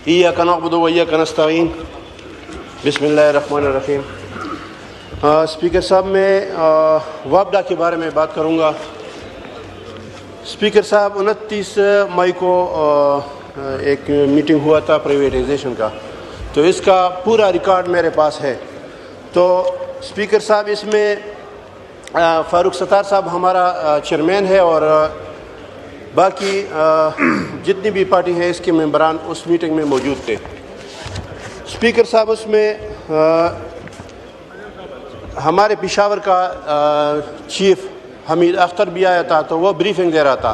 इय्याका नअबुदु व इय्याका नस्तईन। बिस्मिल्लाहिर्रहमानिर्रहीम। स्पीकर साहब, मैं वापडा के बारे में बात करूँगा। स्पीकर साहब, 29 मई को एक मीटिंग हुआ था प्राइवेटाइजेशन का, तो इसका पूरा रिकॉर्ड मेरे पास है। तो स्पीकर साहब, इसमें फारूक सत्तार साहब हमारा चेयरमैन है और बाकी जितनी भी पार्टी है इसके मेंबरान उस मीटिंग में मौजूद थे। स्पीकर साहब, उसमें हमारे पेशावर का चीफ हमीद अख्तर भी आया था, तो वो ब्रीफिंग दे रहा था।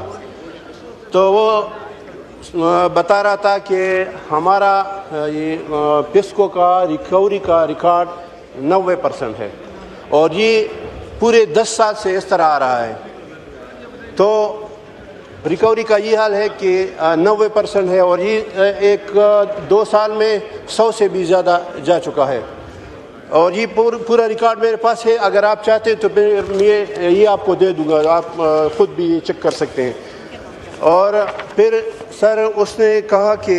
तो वो बता रहा था कि हमारा ये पिस्को का रिकवरी का रिकॉर्ड 90% है और ये पूरे 10 साल से इस तरह आ रहा है। तो रिकवरी का ये हाल है कि 90% है और ये 1-2 साल में 100 से भी ज़्यादा जा चुका है और ये पूरा रिकॉर्ड मेरे पास है। अगर आप चाहते हैं तो मैं ये आपको दे दूंगा, आप ख़ुद भी ये चेक कर सकते हैं। और फिर सर उसने कहा कि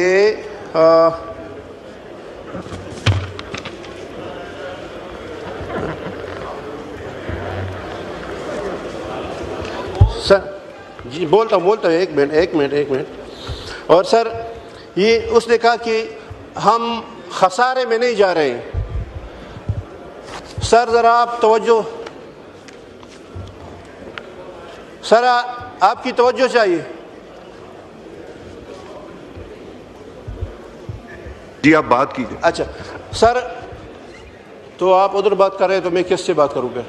सर जी बोलता हूँ एक मिनट। और सर ये उसने कहा कि हम खसारे में नहीं जा रहे हैं। सर ज़रा आप तवज्जो, सर आपकी तवज्जो चाहिए। जी आप बात कीजिए। अच्छा सर, तो आप उधर बात कर रहे हैं तो मैं किससे बात करूँगा?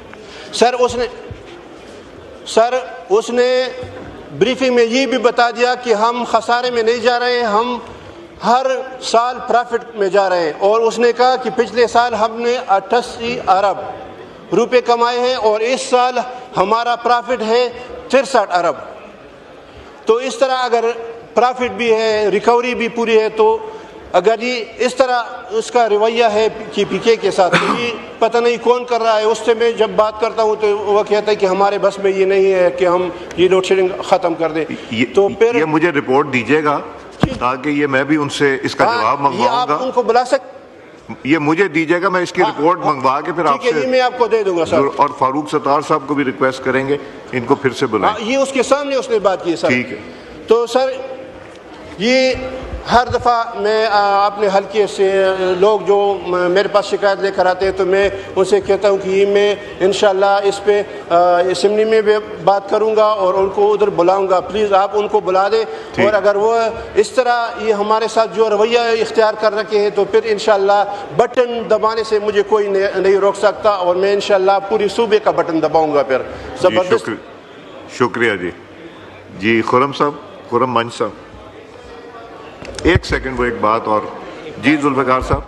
सर उसने ब्रीफिंग में ये भी बता दिया कि हम खसारे में नहीं जा रहे हैं, हम हर साल प्रॉफिट में जा रहे हैं। और उसने कहा कि पिछले साल हमने 88 अरब रुपए कमाए हैं और इस साल हमारा प्रॉफिट है 63 अरब। तो इस तरह अगर प्रॉफिट भी है, रिकवरी भी पूरी है, तो अगर ये इस तरह उसका रवैया है कि पीके के साथ, तो ये पता नहीं कौन कर रहा है। उससे मैं जब बात करता हूँ तो वो कहता है कि हमारे बस में ये नहीं है कि हम ये लोड शेडिंग ख़त्म कर दें। तो फिर ये मुझे रिपोर्ट दीजिएगा ताकि ये मैं भी उनसे इसका जवाब मंगवाऊंगा। आप उनको बुला सकते, ये मुझे दीजिएगा, मैं इसकी रिपोर्ट मंगवा के फिर आपसे, ये मैं आपको दे दूंगा सर। और फारूक सत्तार साहब को भी रिक्वेस्ट करेंगे, इनको फिर से बुलाएं। ये उसके सामने उसने बात की सर। ठीक है। तो सर ये हर दफ़ा मैं अपने हल्के से लोग जो मेरे पास शिकायत लेकर आते हैं तो मैं उनसे कहता हूँ कि मैं इंशाल्लाह इस पे असेंबली में भी बात करूँगा और उनको उधर बुलाऊँगा। प्लीज़ आप उनको बुला दें। और अगर वो इस तरह ये हमारे साथ जो रवैया इख्तियार कर रखे हैं तो फिर इंशाल्लाह बटन दबाने से मुझे कोई नहीं रोक सकता और मैं इंशाल्लाह पूरी सूबे का बटन दबाऊँगा फिर ज़बरदस्त। शुक्रिया जी खुरम साहब, खुरम मंच साहब, एक सेकंड, वो एक बात और। जी जुल्फ़िकार साहब।